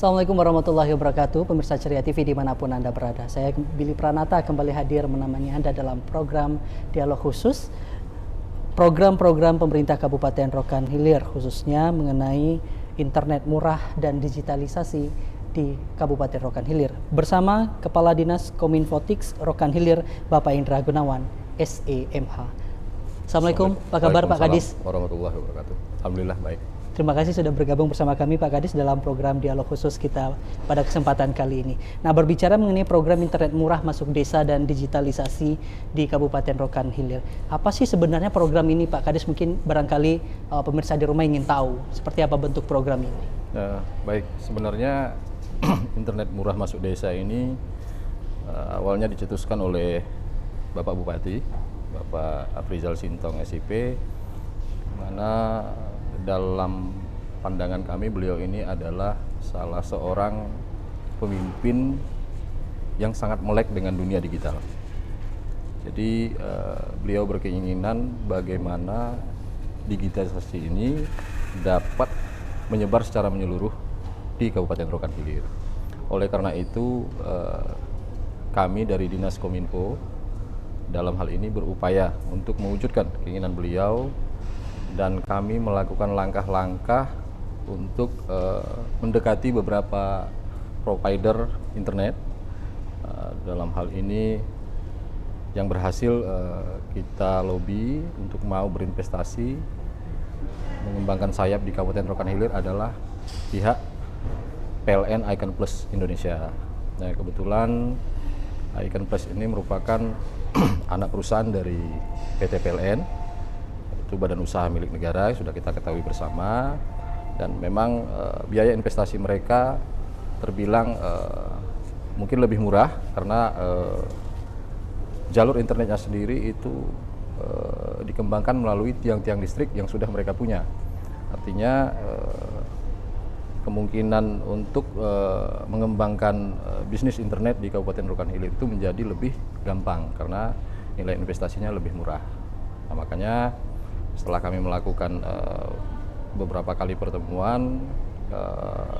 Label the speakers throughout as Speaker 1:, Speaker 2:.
Speaker 1: Assalamualaikum warahmatullahi wabarakatuh, pemirsa Ceria TV dimanapun Anda berada. Saya Billy Pranata kembali hadir menemani Anda dalam program Dialog Khusus. Program-program pemerintah Kabupaten Rokan Hilir khususnya mengenai internet murah dan digitalisasi di Kabupaten Rokan Hilir. Bersama Kepala Dinas Kominfotik Rokan Hilir, Bapak Indra Gunawan, SEMH. Assalamualaikum, apa kabar Pak Kadis?
Speaker 2: Warahmatullahi wabarakatuh. Alhamdulillah baik.
Speaker 1: Terima kasih sudah bergabung bersama kami Pak Kadis dalam program Dialog Khusus kita pada kesempatan kali ini. Nah, berbicara mengenai program internet murah masuk desa dan digitalisasi di Kabupaten Rokan Hilir. Apa sih sebenarnya program ini Pak Kadis? Mungkin barangkali pemirsa di rumah ingin tahu seperti apa bentuk program ini.
Speaker 2: Baik, sebenarnya internet murah masuk desa ini awalnya dicetuskan oleh Bapak Bupati, Bapak Afrizal Sintong SIP, mana dalam pandangan kami beliau ini adalah salah seorang pemimpin yang sangat melek dengan dunia digital. Jadi beliau berkeinginan bagaimana digitalisasi ini dapat menyebar secara menyeluruh di Kabupaten Rokan Hilir. Oleh karena itu kami dari Dinas Kominfo dalam hal ini berupaya untuk mewujudkan keinginan beliau, dan kami melakukan langkah-langkah untuk mendekati beberapa provider internet. Dalam hal ini yang berhasil kita lobby untuk mau berinvestasi mengembangkan sayap di Kabupaten Rokan Hilir adalah pihak PLN Icon Plus Indonesia. Nah, kebetulan Icon Plus ini merupakan anak perusahaan dari PT PLN, itu badan usaha milik negara, sudah kita ketahui bersama, dan memang biaya investasi mereka terbilang mungkin lebih murah karena jalur internetnya sendiri itu dikembangkan melalui tiang-tiang listrik yang sudah mereka punya. Artinya kemungkinan untuk mengembangkan bisnis internet di Kabupaten Rokan Hilir itu menjadi lebih gampang karena nilai investasinya lebih murah. Nah, makanya setelah kami melakukan beberapa kali pertemuan,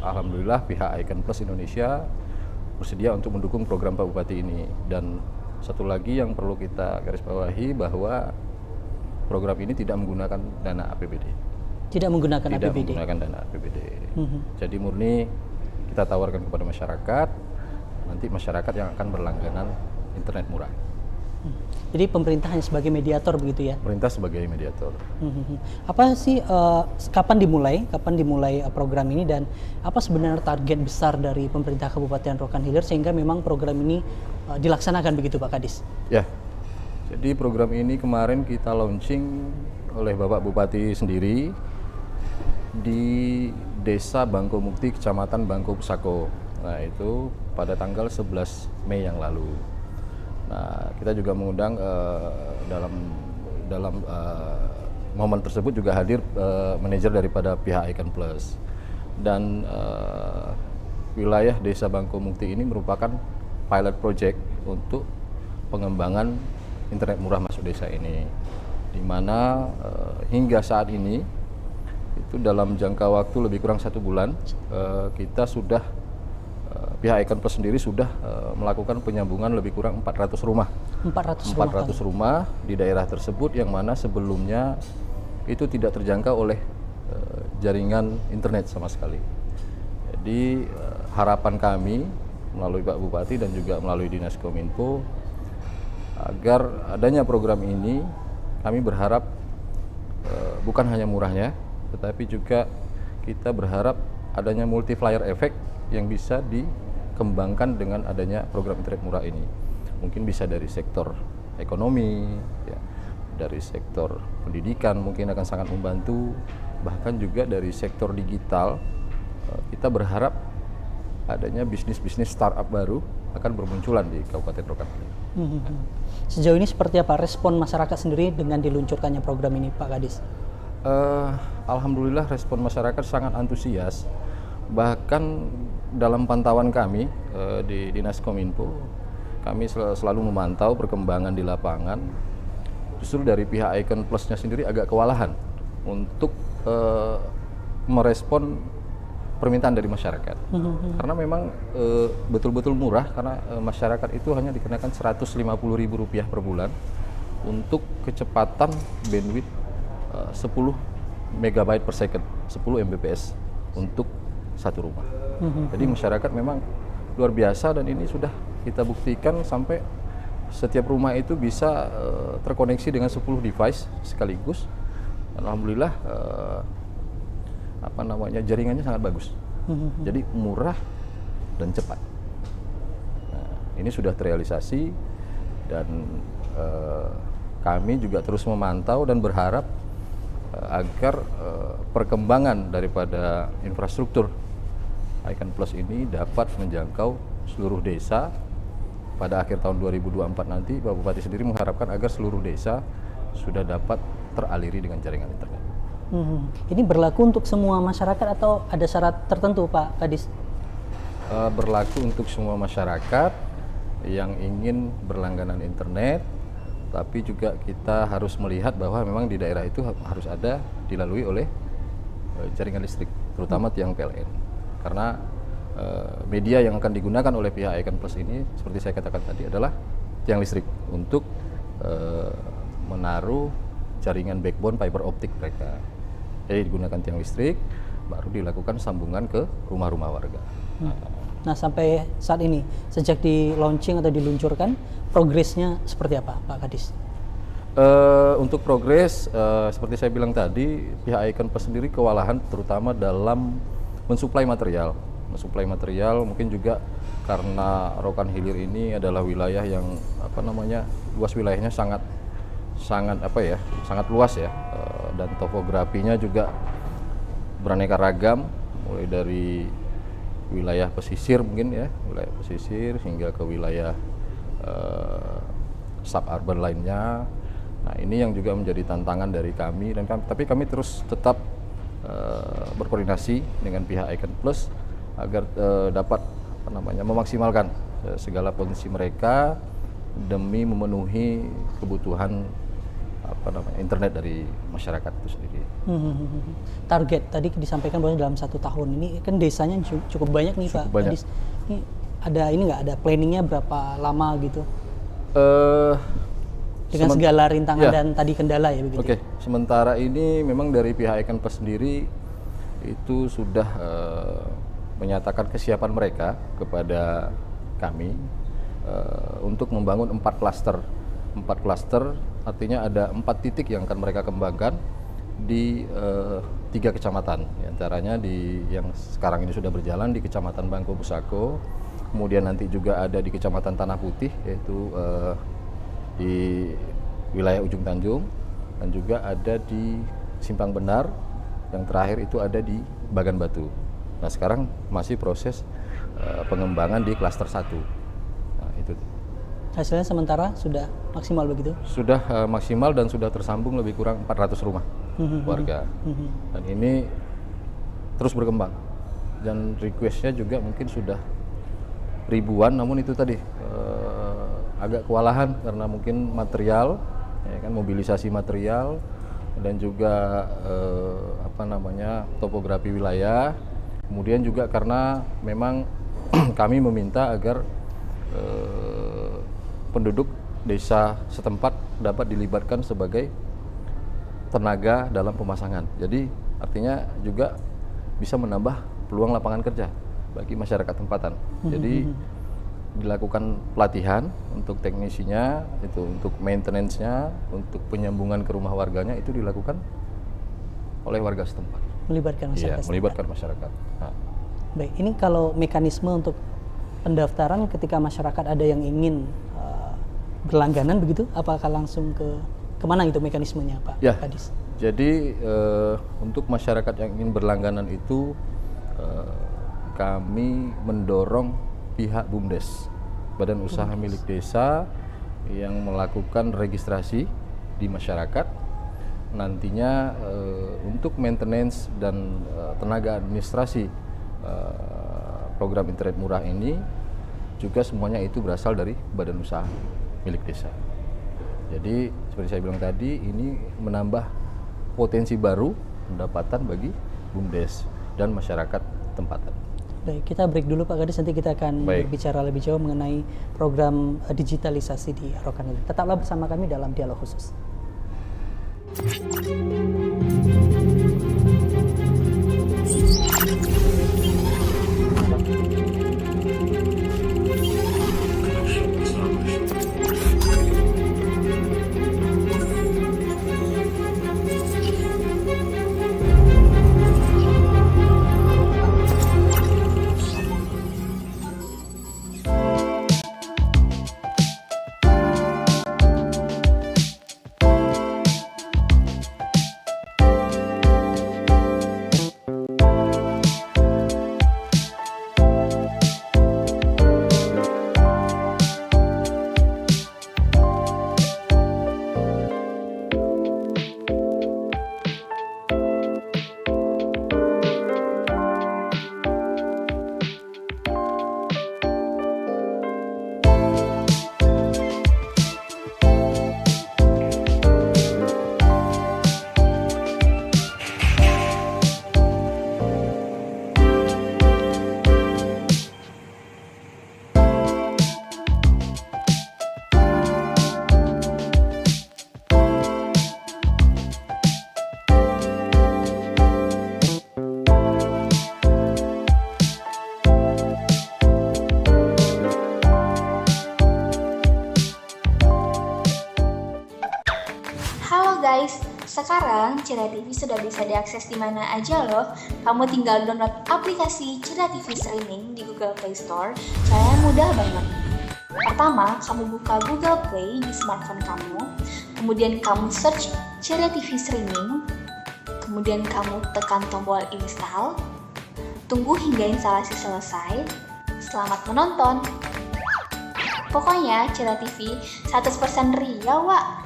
Speaker 2: alhamdulillah pihak Icon Plus Indonesia bersedia untuk mendukung program Pak Bupati ini. Dan satu lagi yang perlu kita garis bawahi bahwa program ini tidak menggunakan dana APBD.
Speaker 1: Tidak menggunakan
Speaker 2: tidak
Speaker 1: APBD?
Speaker 2: Menggunakan dana APBD. Jadi murni kita tawarkan kepada masyarakat, nanti masyarakat yang akan berlangganan internet murah.
Speaker 1: Jadi pemerintah hanya sebagai mediator begitu ya?
Speaker 2: Pemerintah sebagai mediator.
Speaker 1: Apa sih, kapan dimulai program ini, dan apa sebenarnya target besar dari pemerintah Kabupaten Rokan Hilir sehingga memang program ini dilaksanakan begitu Pak Kadis?
Speaker 2: Ya, jadi program ini kemarin kita launching oleh Bapak Bupati sendiri di Desa Bangko Mukti, Kecamatan Bangko Pusako. Nah, itu pada tanggal 11 Mei yang lalu. Nah, kita juga mengundang dalam momen tersebut juga hadir manajer daripada pihak Icon Plus, dan wilayah Desa Bangko Mukti ini merupakan pilot project untuk pengembangan internet murah masuk desa ini, di mana hingga saat ini itu dalam jangka waktu lebih kurang 1 bulan kita sudah pihak Icon Plus sendiri sudah melakukan penyambungan lebih kurang 400 rumah. 400 rumah di daerah tersebut yang mana sebelumnya itu tidak terjangkau oleh jaringan internet sama sekali. Jadi harapan kami melalui Pak Bupati dan juga melalui Dinas Kominfo agar adanya program ini, kami berharap bukan hanya murahnya, tetapi juga kita berharap adanya multiplier effect yang bisa dikembangkan dengan adanya program internet murah ini. Mungkin bisa dari sektor ekonomi, ya, dari sektor pendidikan mungkin akan sangat membantu, bahkan juga dari sektor digital. Kita berharap adanya bisnis-bisnis startup baru akan bermunculan di Kabupaten Rokan Hilir.
Speaker 1: Sejauh ini seperti apa respon masyarakat sendiri dengan diluncurkannya program ini Pak Kadis?
Speaker 2: Alhamdulillah respon masyarakat sangat antusias. Bahkan dalam pantauan kami di Dinas Kominfo, kami selalu memantau perkembangan di lapangan. Justru dari pihak Icon Plus-nya sendiri agak kewalahan untuk merespon permintaan dari masyarakat. Karena memang betul-betul murah, karena masyarakat itu hanya dikenakan Rp150.000 per bulan untuk kecepatan bandwidth 10 megabyte per second, 10 Mbps untuk satu rumah. Jadi masyarakat memang luar biasa, dan ini sudah kita buktikan sampai setiap rumah itu bisa terkoneksi dengan 10 device sekaligus. Alhamdulillah jaringannya sangat bagus. Jadi murah dan cepat. Nah, ini sudah terrealisasi, dan kami juga terus memantau dan berharap agar perkembangan daripada infrastruktur Icon Plus ini dapat menjangkau seluruh desa. Pada akhir tahun 2024 nanti, Bapak Bupati sendiri mengharapkan agar seluruh desa sudah dapat teraliri dengan jaringan internet.
Speaker 1: Ini berlaku untuk semua masyarakat atau ada syarat tertentu, Pak Kadis?
Speaker 2: Berlaku untuk semua masyarakat yang ingin berlangganan internet, tapi juga kita harus melihat bahwa memang di daerah itu harus ada dilalui oleh jaringan listrik, terutama tiang PLN. Karena media yang akan digunakan oleh pihak Icon Plus ini, seperti saya katakan tadi, adalah tiang listrik untuk menaruh jaringan backbone fiber optik mereka. Jadi digunakan tiang listrik, baru dilakukan sambungan ke rumah-rumah warga.
Speaker 1: Nah, sampai saat ini, sejak di launching atau diluncurkan, progresnya seperti apa, Pak Kadis?
Speaker 2: Untuk progres, seperti saya bilang tadi, pihak Icon Plus sendiri kewalahan terutama dalam mensuplai material. Mungkin juga karena Rokan Hilir ini adalah wilayah yang luas wilayahnya sangat luas ya, dan topografinya juga beraneka ragam, mulai dari wilayah pesisir hingga ke wilayah suburban lainnya. Nah, ini yang juga menjadi tantangan dari kami, tapi kami terus tetap berkoordinasi dengan pihak Icon Plus agar dapat memaksimalkan segala potensi mereka demi memenuhi kebutuhan internet dari masyarakat itu sendiri.
Speaker 1: Target tadi disampaikan bahwa dalam 1 tahun ini kan desanya cukup banyak nih, Pak Kadis. Ini ada planningnya berapa lama gitu? Dengan segala rintangan dan tadi kendala ya begitu.
Speaker 2: Oke, sementara ini memang dari pihak Icon Plus sendiri itu sudah menyatakan kesiapan mereka kepada kami untuk membangun 4 klaster. 4 klaster artinya ada 4 titik yang akan mereka kembangkan di 3 kecamatan. Di antaranya yang sekarang ini sudah berjalan di Kecamatan Bangko Pusako, kemudian nanti juga ada di Kecamatan Tanah Putih, yaitu di wilayah Ujung Tanjung, dan juga ada di Simpang Benar, yang terakhir itu ada di Bagan Batu. Nah, sekarang masih proses pengembangan di klaster 1. Nah, itu.
Speaker 1: Hasilnya sementara sudah maksimal begitu?
Speaker 2: Sudah maksimal dan sudah tersambung lebih kurang 400 rumah warga. Dan ini terus berkembang. Dan requestnya juga mungkin sudah ribuan, namun itu tadi agak kewalahan karena mungkin material, mobilisasi material, dan juga topografi wilayah. Kemudian juga karena memang kami meminta agar penduduk desa setempat dapat dilibatkan sebagai tenaga dalam pemasangan. Jadi artinya juga bisa menambah peluang lapangan kerja bagi masyarakat tempatan. Jadi dilakukan pelatihan untuk teknisinya, itu untuk maintenance-nya, untuk penyambungan ke rumah warganya itu dilakukan oleh warga setempat.
Speaker 1: Melibatkan masyarakat.
Speaker 2: Iya, melibatkan masyarakat. Nah.
Speaker 1: Baik, ini kalau mekanisme untuk pendaftaran ketika masyarakat ada yang ingin berlangganan begitu, apakah langsung kemana itu mekanismenya, Pak Kadis?
Speaker 2: Jadi untuk masyarakat yang ingin berlangganan itu kami mendorong pihak BUMDes, Badan Usaha Milik Desa, yang melakukan registrasi di masyarakat. Nantinya untuk maintenance dan tenaga administrasi program internet murah ini juga semuanya itu berasal dari Badan Usaha Milik Desa. Jadi seperti saya bilang tadi, ini menambah potensi baru pendapatan bagi BUMDes dan masyarakat tempatan.
Speaker 1: Baik, kita break dulu Pak Kadis, nanti kita akan
Speaker 2: Baik.
Speaker 1: berbicara lebih jauh mengenai program digitalisasi di Rokan Hilir. Tetaplah bersama kami dalam dialog khusus.
Speaker 3: Halo guys, sekarang Cira TV sudah bisa diakses di mana aja loh. Kamu tinggal download aplikasi Cira TV Streaming di Google Play Store. Caranya mudah banget. Pertama, kamu buka Google Play di smartphone kamu. Kemudian kamu search Cira TV Streaming. Kemudian kamu tekan tombol install. Tunggu hingga instalasi selesai. Selamat menonton. Pokoknya Cira TV 100% Riau, Wak.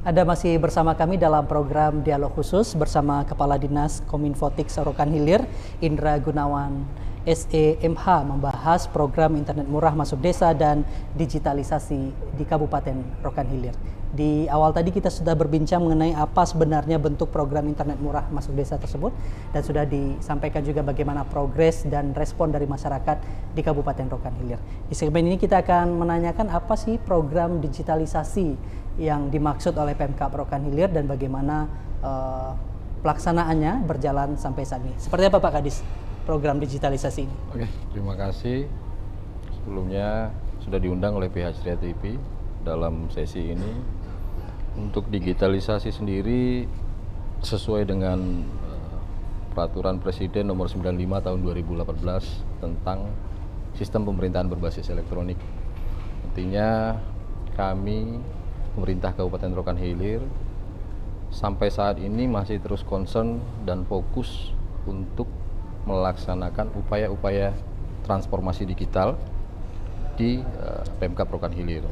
Speaker 1: Anda masih bersama kami dalam program Dialog Khusus bersama Kepala Dinas Kominfotik Rokan Hilir, Indra Gunawan SEMH, membahas program internet murah masuk desa dan digitalisasi di Kabupaten Rokan Hilir. Di awal tadi kita sudah berbincang mengenai apa sebenarnya bentuk program internet murah masuk desa tersebut, dan sudah disampaikan juga bagaimana progres dan respon dari masyarakat di Kabupaten Rokan Hilir. Di segmen ini kita akan menanyakan apa sih program digitalisasi yang dimaksud oleh Pemkab Rokan Hilir dan bagaimana pelaksanaannya berjalan sampai saat ini. Seperti apa Pak Kadis program digitalisasi ini?
Speaker 2: Oke, terima kasih. Sebelumnya sudah diundang oleh pihak Cira TV dalam sesi ini. Untuk digitalisasi sendiri sesuai dengan Peraturan Presiden Nomor 95 Tahun 2018 tentang Sistem Pemerintahan Berbasis Elektronik. Artinya kami pemerintah Kabupaten Rokan Hilir sampai saat ini masih terus concern dan fokus untuk melaksanakan upaya-upaya transformasi digital di Pemkab Rokan Hilir,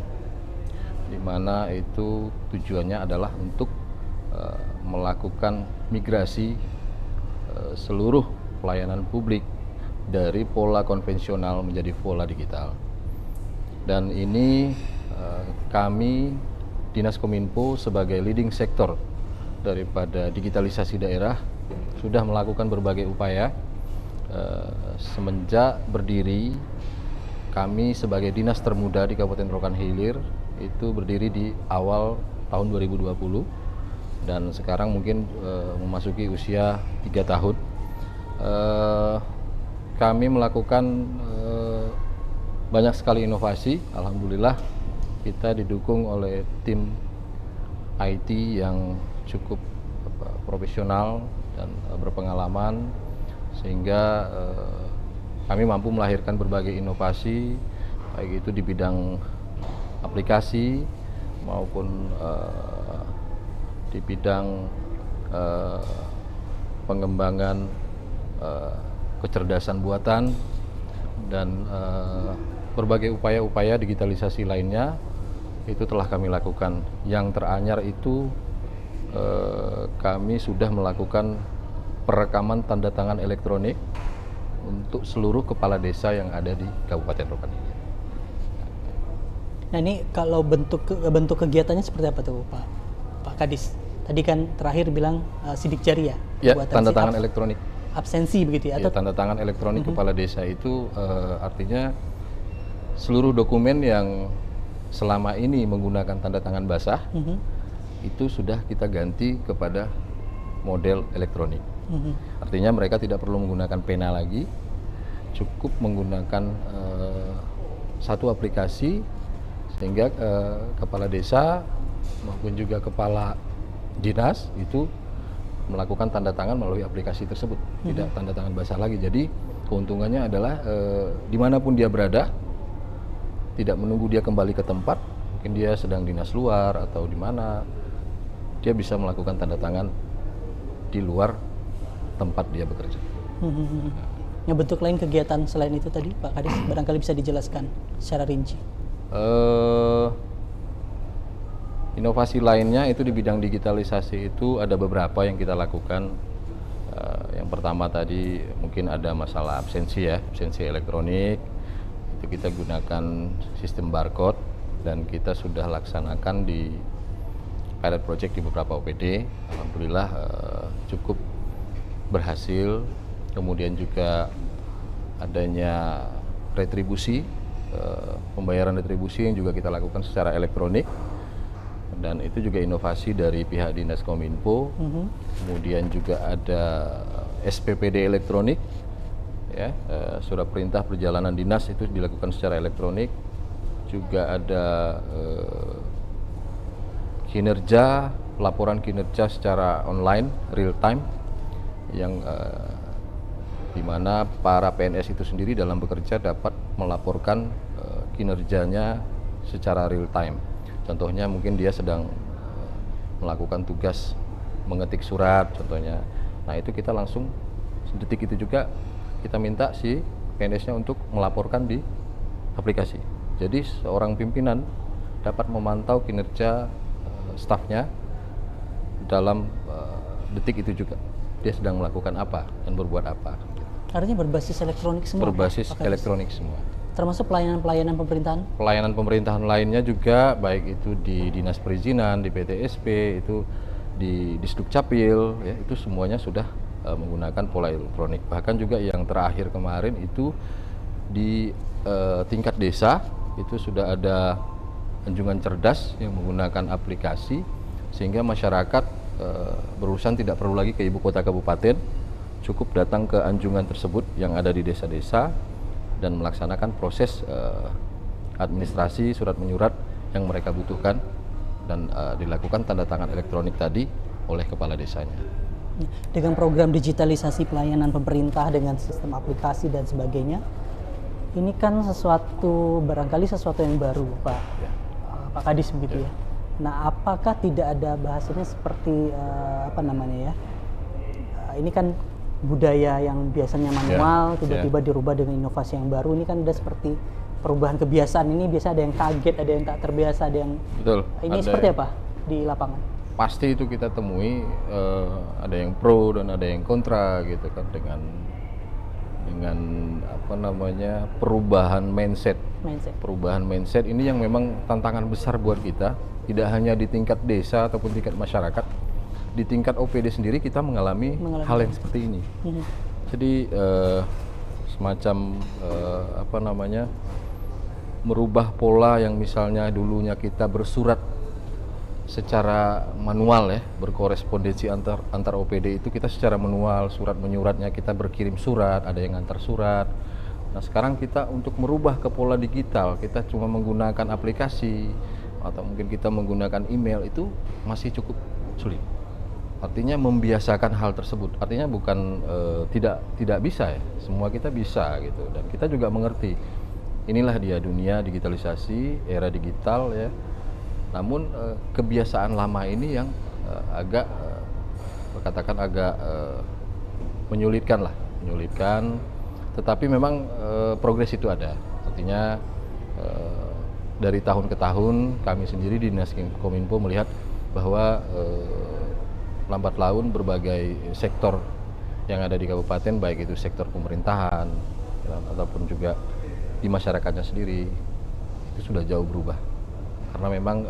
Speaker 2: di mana itu tujuannya adalah untuk melakukan migrasi seluruh pelayanan publik dari pola konvensional menjadi pola digital. Dan ini kami Dinas Kominfo sebagai leading sektor daripada digitalisasi daerah sudah melakukan berbagai upaya semenjak berdiri. Kami sebagai dinas termuda di Kabupaten Rokan Hilir itu berdiri di awal tahun 2020 dan sekarang mungkin memasuki usia 3 tahun. Kami melakukan banyak sekali inovasi, alhamdulillah, kita didukung oleh tim IT yang cukup profesional dan berpengalaman, sehingga kami mampu melahirkan berbagai inovasi, baik itu di bidang aplikasi maupun di bidang pengembangan kecerdasan buatan dan berbagai upaya-upaya digitalisasi lainnya itu telah kami lakukan. Yang teranyar itu kami sudah melakukan perekaman tanda tangan elektronik untuk seluruh kepala desa yang ada di Kabupaten Rokan Hilir.
Speaker 1: Nah ini kalau bentuk kegiatannya seperti apa tuh Pak Kadis? Tadi kan terakhir bilang sidik jari ya?
Speaker 2: Ya, tanda tangan elektronik.
Speaker 1: Absensi begitu ya?
Speaker 2: Ya, tanda tangan elektronik kepala desa itu artinya seluruh dokumen yang selama ini menggunakan tanda tangan basah itu sudah kita ganti kepada model elektronik. Artinya mereka tidak perlu menggunakan pena lagi, cukup menggunakan satu aplikasi sehingga kepala desa maupun juga kepala dinas itu melakukan tanda tangan melalui aplikasi tersebut, tidak tanda tangan basah lagi. Jadi keuntungannya adalah dimanapun dia berada, tidak menunggu dia kembali ke tempat, mungkin dia sedang dinas luar atau di mana, dia bisa melakukan tanda tangan di luar tempat dia bekerja.
Speaker 1: Yang bentuk lain kegiatan selain itu tadi Pak Kadis, barangkali bisa dijelaskan secara rinci.
Speaker 2: Inovasi lainnya itu di bidang digitalisasi itu ada beberapa yang kita lakukan. Yang pertama tadi mungkin ada masalah absensi ya, absensi elektronik. Itu kita gunakan sistem barcode dan kita sudah laksanakan di pilot project di beberapa OPD. Alhamdulillah cukup berhasil. Kemudian juga adanya retribusi, pembayaran retribusi yang juga kita lakukan secara elektronik. Dan itu juga inovasi dari pihak Dinas Kominfo. Kemudian juga ada SPPD elektronik, ya, surat perintah perjalanan dinas itu dilakukan secara elektronik. Juga ada kinerja, laporan kinerja secara online, real time, yang di mana para PNS itu sendiri dalam bekerja dapat melaporkan kinerjanya secara real time. Contohnya mungkin dia sedang melakukan tugas mengetik surat contohnya. Nah itu kita langsung sedetik itu juga kita minta si PNS-nya untuk melaporkan di aplikasi. Jadi seorang pimpinan dapat memantau kinerja stafnya dalam detik itu juga. Dia sedang melakukan apa dan berbuat apa.
Speaker 1: Artinya berbasis elektronik semua?
Speaker 2: Berbasis elektronik semua.
Speaker 1: Termasuk pelayanan-pelayanan pemerintahan?
Speaker 2: Pelayanan pemerintahan lainnya juga, baik itu di Dinas Perizinan, di PTSP, itu di Disdukcapil, ya, itu semuanya sudah menggunakan pola elektronik. Bahkan juga yang terakhir kemarin itu di tingkat desa, itu sudah ada anjungan cerdas yang menggunakan aplikasi, sehingga masyarakat berurusan tidak perlu lagi ke ibu kota kabupaten, cukup datang ke anjungan tersebut yang ada di desa-desa, dan melaksanakan proses administrasi surat menyurat yang mereka butuhkan dan dilakukan tanda tangan elektronik tadi oleh kepala desanya.
Speaker 1: Dengan program digitalisasi pelayanan pemerintah dengan sistem aplikasi dan sebagainya, ini kan barangkali sesuatu yang baru Pak Kadis begitu ya. Nah apakah tidak ada bahasanya seperti ini kan budaya yang biasanya manual tiba-tiba dirubah dengan inovasi yang baru. Ini kan ada seperti perubahan kebiasaan. Ini biasa ada yang kaget, ada yang tak terbiasa, ada yang ini seperti apa di lapangan?
Speaker 2: Pasti itu kita temui ada yang pro dan ada yang kontra gitu kan dengan perubahan mindset. Perubahan mindset ini yang memang tantangan besar buat kita, tidak hanya di tingkat desa ataupun tingkat masyarakat. Di tingkat OPD sendiri kita mengalami hal yang seperti ini. Jadi semacam merubah pola yang misalnya dulunya kita bersurat secara manual ya, berkorespondensi antar OPD itu kita secara manual, surat menyuratnya kita berkirim surat, ada yang antar surat. Nah sekarang kita untuk merubah ke pola digital, kita cuma menggunakan aplikasi, atau mungkin kita menggunakan email itu masih cukup sulit. Artinya membiasakan hal tersebut. Artinya bukan tidak bisa ya. Semua kita bisa gitu. Dan kita juga mengerti. Inilah dia dunia digitalisasi, era digital ya. Namun kebiasaan lama ini yang agak katakan agak menyulitkan. Tetapi memang progres itu ada. Artinya dari tahun ke tahun kami sendiri di Dinas Kominfo melihat bahwa lambat laun berbagai sektor yang ada di kabupaten, baik itu sektor pemerintahan ataupun juga di masyarakatnya sendiri, itu sudah jauh berubah. Karena memang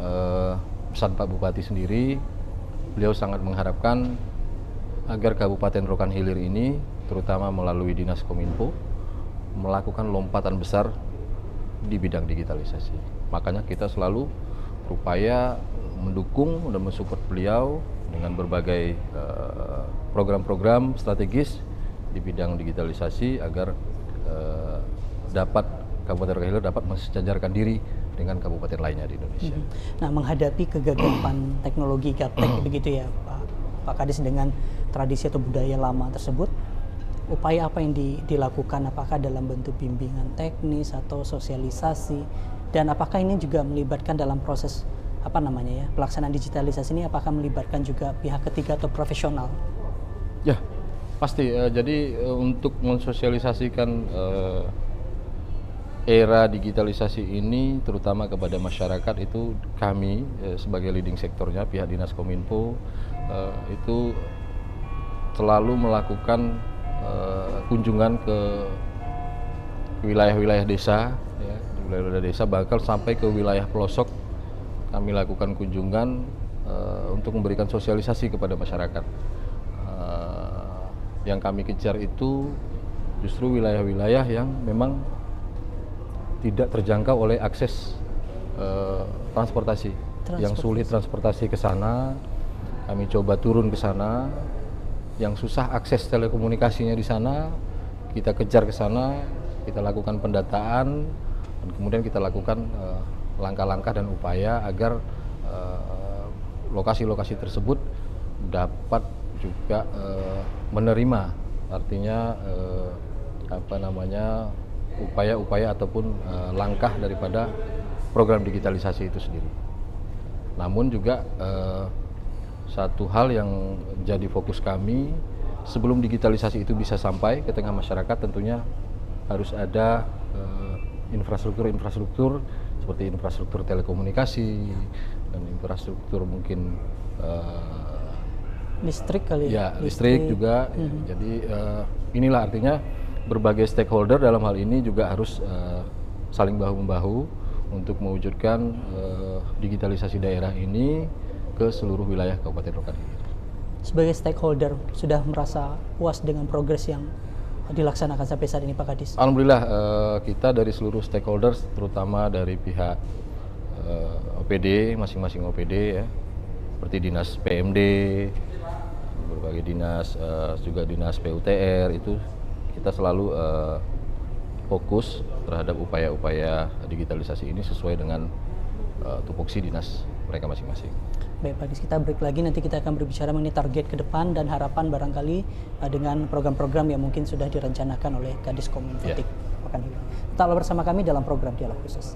Speaker 2: pesan Pak Bupati sendiri, beliau sangat mengharapkan agar Kabupaten Rokan Hilir ini, terutama melalui Dinas Kominfo, melakukan lompatan besar di bidang digitalisasi. Makanya kita selalu berupaya mendukung dan mensupport beliau dengan berbagai program-program strategis di bidang digitalisasi agar Kabupaten Rokan Hilir dapat mensejajarkan diri dengan kabupaten lainnya di Indonesia.
Speaker 1: Nah, menghadapi kegagapan teknologi gaptek begitu ya Pak Kadis, dengan tradisi atau budaya lama tersebut, upaya apa yang dilakukan? Apakah dalam bentuk bimbingan teknis atau sosialisasi, dan apakah ini juga melibatkan dalam proses pelaksanaan digitalisasi ini, apakah melibatkan juga pihak ketiga atau profesional?
Speaker 2: Ya, pasti. Jadi untuk mensosialisasikan era digitalisasi ini terutama kepada masyarakat, itu kami sebagai leading sektornya, pihak Dinas Kominfo itu selalu melakukan kunjungan ke wilayah-wilayah desa, ya, wilayah-wilayah desa, bahkan sampai ke wilayah pelosok. Kami lakukan kunjungan untuk memberikan sosialisasi kepada masyarakat. Yang kami kejar itu justru wilayah-wilayah yang memang tidak terjangkau oleh akses transportasi. Yang sulit transportasi ke sana, kami coba turun ke sana. Yang susah akses telekomunikasinya di sana, kita kejar ke sana, kita lakukan pendataan, dan kemudian kita lakukan langkah-langkah dan upaya agar lokasi-lokasi tersebut dapat juga menerima, artinya upaya-upaya ataupun langkah daripada program digitalisasi itu sendiri. Namun juga satu hal yang jadi fokus kami, sebelum digitalisasi itu bisa sampai ke tengah masyarakat, tentunya harus ada infrastruktur seperti infrastruktur telekomunikasi dan infrastruktur mungkin
Speaker 1: listrik kali ya?
Speaker 2: Listrik juga. Jadi inilah artinya berbagai stakeholder dalam hal ini juga harus saling bahu-membahu untuk mewujudkan digitalisasi daerah ini ke seluruh wilayah Kabupaten Rokan Hilir.
Speaker 1: Sebagai stakeholder, sudah merasa puas dengan progres yang dilaksanakan sampai saat ini, Pak Kadis?
Speaker 2: Alhamdulillah, kita dari seluruh stakeholders, terutama dari pihak OPD, masing-masing OPD ya, seperti dinas PMD, berbagai dinas, juga dinas PUTR, itu kita selalu fokus terhadap upaya-upaya digitalisasi ini sesuai dengan tupoksi dinas mereka masing-masing.
Speaker 1: Baik Pak Kadis, kita break lagi, nanti kita akan berbicara mengenai target ke depan dan harapan barangkali dengan program-program yang mungkin sudah direncanakan oleh Kadis Kominfo Rokan Hilir. Tetaplah bersama kami dalam program Dialog Khusus.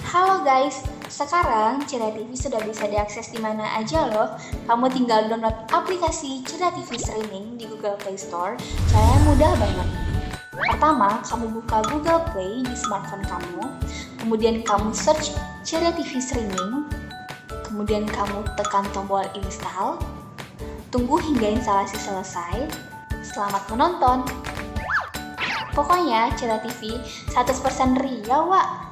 Speaker 3: Halo guys, sekarang Cira TV sudah bisa diakses di mana aja loh. Kamu tinggal download aplikasi Cira TV Streaming di Google Play Store. Caranya mudah banget. Pertama, kamu buka Google Play di smartphone kamu, kemudian kamu search Cira TV Streaming, kemudian kamu tekan tombol install, tunggu hingga instalasi selesai. Selamat menonton. Pokoknya Cira TV 100% Riau, Wak.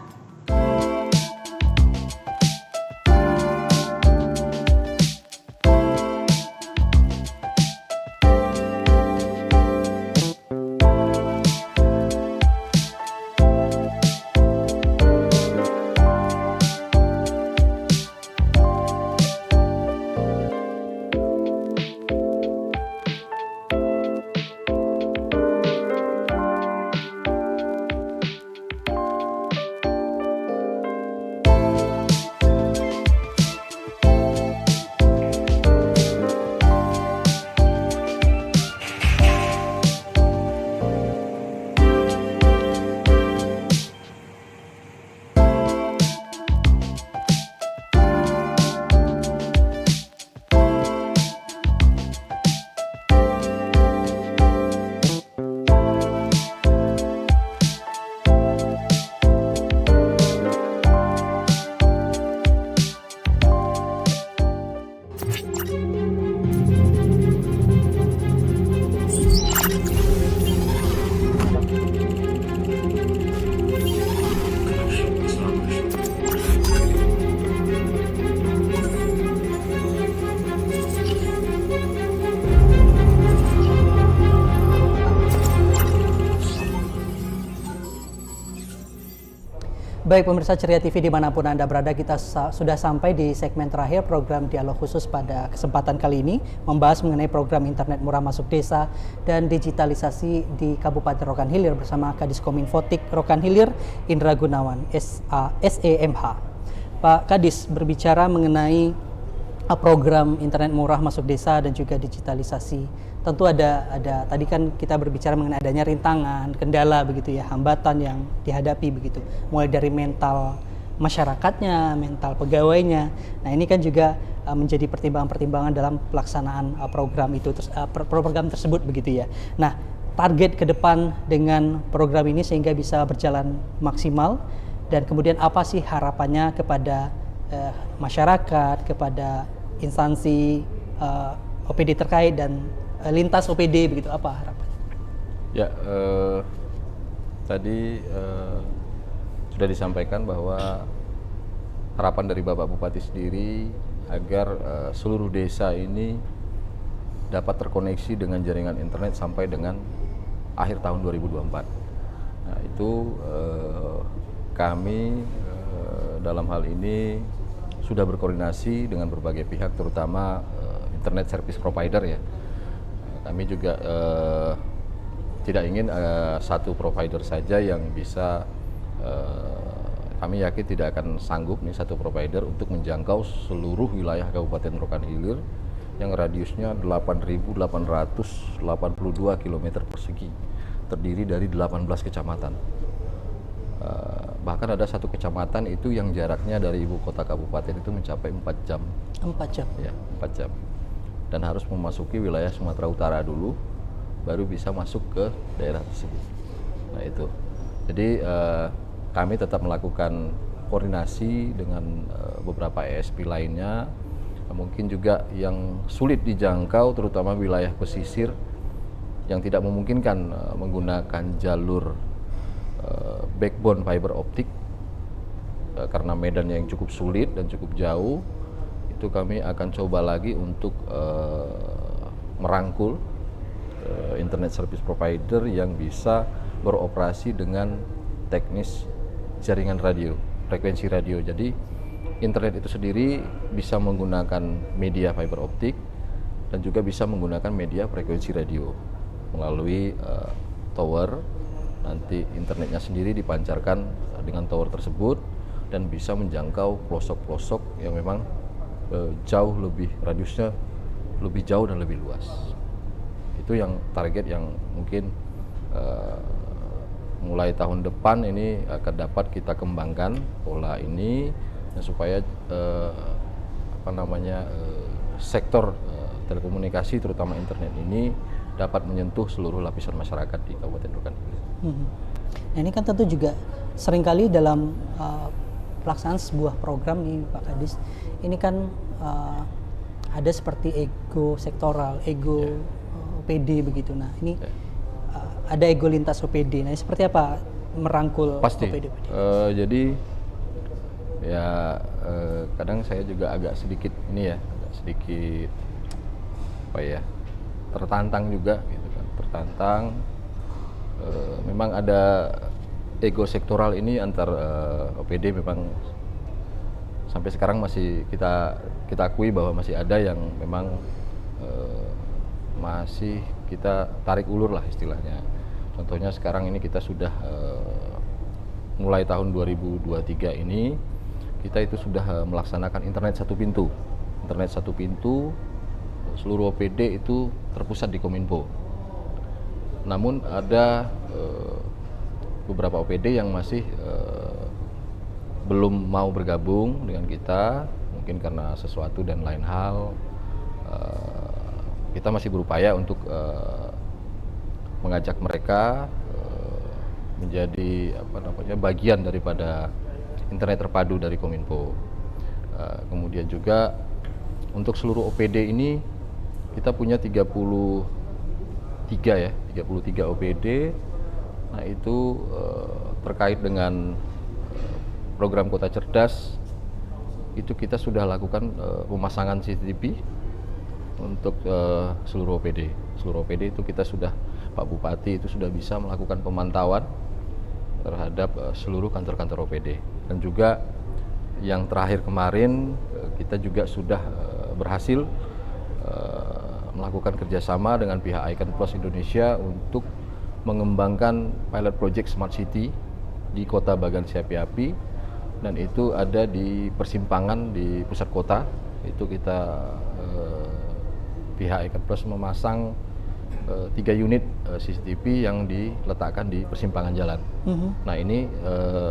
Speaker 1: Baik pemirsa Ceria TV dimanapun Anda berada, kita sudah sampai di segmen terakhir program Dialog Khusus pada kesempatan kali ini, membahas mengenai program internet murah masuk desa dan digitalisasi di Kabupaten Rokan Hilir bersama Kadis Kominfotik Rokan Hilir Indra Gunawan, SEMH. Pak Kadis, berbicara mengenai program internet murah masuk desa dan juga digitalisasi, tentu ada tadi kan kita berbicara mengenai adanya rintangan, kendala begitu ya, hambatan yang dihadapi begitu, mulai dari mental masyarakatnya, mental pegawainya. Nah ini kan juga menjadi pertimbangan-pertimbangan dalam pelaksanaan program itu, program tersebut begitu ya. Nah target ke depan dengan program ini sehingga bisa berjalan maksimal, dan kemudian apa sih harapannya kepada masyarakat, kepada instansi OPD terkait dan lintas OPD begitu, apa harapannya?
Speaker 2: Ya, tadi sudah disampaikan bahwa harapan dari Bapak Bupati sendiri agar seluruh desa ini dapat terkoneksi dengan jaringan internet sampai dengan akhir tahun 2024. Nah itu kami dalam hal ini sudah berkoordinasi dengan berbagai pihak, terutama internet service provider ya. Kami juga tidak ingin satu provider saja yang bisa, kami yakin tidak akan sanggup nih satu provider untuk menjangkau seluruh wilayah Kabupaten Rokan Hilir yang radiusnya 8.882 km persegi, terdiri dari 18 kecamatan. Bahkan ada satu kecamatan itu yang jaraknya dari ibu kota kabupaten itu mencapai 4 jam.
Speaker 1: 4 jam?
Speaker 2: Ya, 4 jam. Dan harus memasuki wilayah Sumatera Utara dulu, baru bisa masuk ke daerah tersebut. Nah itu, jadi kami tetap melakukan koordinasi dengan beberapa ESP lainnya, mungkin juga yang sulit dijangkau, terutama wilayah pesisir yang tidak memungkinkan menggunakan jalur backbone fiber optik karena medannya yang cukup sulit dan cukup jauh. Itu kami akan coba lagi untuk merangkul internet service provider yang bisa beroperasi dengan teknis jaringan radio, frekuensi radio. Jadi internet itu sendiri bisa menggunakan media fiber optik dan juga bisa menggunakan media frekuensi radio melalui tower. Nanti internetnya sendiri dipancarkan dengan tower tersebut dan bisa menjangkau pelosok-pelosok yang memang jauh lebih, radiusnya lebih jauh dan lebih luas. Itu yang target yang mungkin mulai tahun depan ini akan dapat kita kembangkan pola ini, supaya sektor telekomunikasi terutama internet ini dapat menyentuh seluruh lapisan masyarakat di Kabupaten Rokan Hilir.
Speaker 1: Nah ini kan tentu juga seringkali dalam pelaksanaan sebuah program nih Pak Kadis, ini kan ada seperti ego sektoral, ego OPD begitu. Nah ini ada ego lintas OPD. Nah seperti apa merangkul
Speaker 2: pasti
Speaker 1: OPD?
Speaker 2: Jadi ya kadang saya juga agak sedikit tertantang juga gitu kan, tertantang. Memang ada ego sektoral ini antar OPD, memang sampai sekarang masih kita akui bahwa masih ada yang memang masih kita tarik ulur lah istilahnya. Contohnya sekarang ini kita sudah mulai tahun 2023 ini kita itu sudah melaksanakan internet satu pintu. Internet satu pintu seluruh OPD itu terpusat di Kominfo. Namun ada beberapa OPD yang masih belum mau bergabung dengan kita, mungkin karena sesuatu dan lain hal. Kita masih berupaya untuk mengajak mereka menjadi bagian daripada internet terpadu dari Kominfo. Kemudian juga untuk seluruh OPD ini kita punya 33 OPD. Nah itu terkait dengan program Kota Cerdas, itu kita sudah lakukan pemasangan CCTV untuk seluruh OPD. Seluruh OPD itu kita sudah, Pak Bupati itu sudah bisa melakukan pemantauan terhadap seluruh kantor-kantor OPD. dan juga yang terakhir kemarin kita juga sudah berhasil melakukan kerjasama dengan pihak Icon Plus Indonesia untuk mengembangkan pilot project Smart City di Kota Bagan Api, dan itu ada di persimpangan di pusat kota. Itu kita pihak Icon Plus memasang 3 unit CCTV yang diletakkan di persimpangan jalan. Nah ini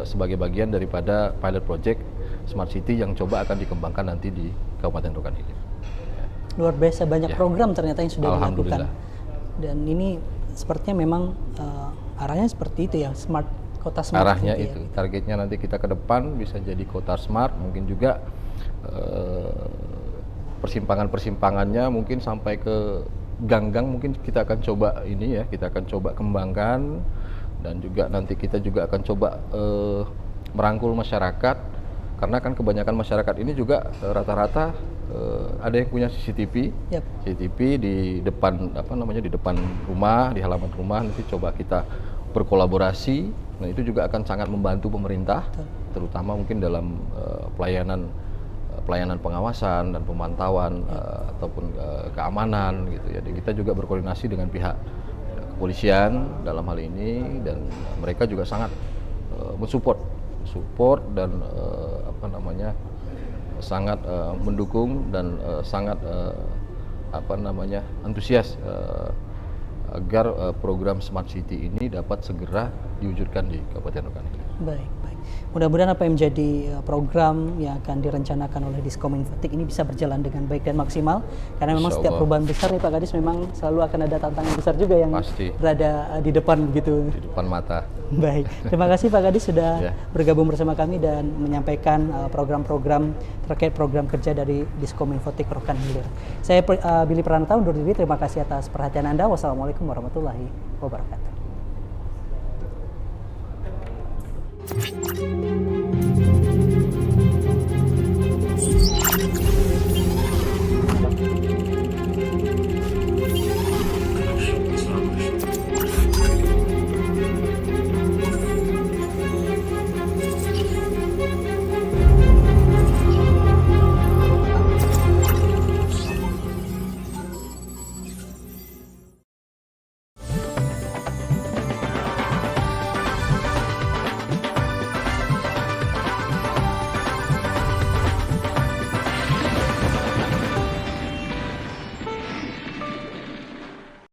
Speaker 2: sebagai bagian daripada pilot project Smart City yang coba akan dikembangkan nanti di Kabupaten Rokan Hilir.
Speaker 1: Luar biasa banyak program ternyata yang sudah dilakukan.
Speaker 2: Alhamdulillah.
Speaker 1: Dan ini sepertinya memang arahnya seperti itu ya, kota smart.
Speaker 2: Arahnya
Speaker 1: gitu
Speaker 2: itu,
Speaker 1: ya.
Speaker 2: targetnya nanti kita ke depan bisa jadi kota smart, mungkin juga persimpangan-persimpangannya mungkin sampai ke gang-gang mungkin kita akan coba ini ya, kita akan coba kembangkan, dan juga nanti kita juga akan coba merangkul masyarakat, karena kan kebanyakan masyarakat ini juga rata-rata ada yang punya CCTV, CCTV di depan di depan rumah, di halaman rumah. Nanti coba kita berkolaborasi. Nah itu juga akan sangat membantu pemerintah, terutama mungkin dalam pelayanan pengawasan dan pemantauan ataupun keamanan gitu ya. Dan kita juga berkoordinasi dengan pihak kepolisian dalam hal ini, dan mereka juga sangat mensupport dan sangat mendukung dan sangat antusias agar program Smart City ini dapat segera diwujudkan di Kabupaten Rokan Hilir.
Speaker 1: Baik. Mudah-mudahan apa yang menjadi program yang akan direncanakan oleh Diskominfotik ini bisa berjalan dengan baik dan maksimal, karena memang setiap perubahan besar nih Pak Kadis memang selalu akan ada tantangan besar juga yang berada di depan begitu. Di
Speaker 2: depan mata.
Speaker 1: Baik, terima kasih Pak Kadis sudah bergabung bersama kami dan menyampaikan program-program terkait program kerja dari Diskominfotik Rokan Hilir. Saya Billy Pranata undur diri, terima kasih atas perhatian Anda. Wassalamualaikum warahmatullahi wabarakatuh.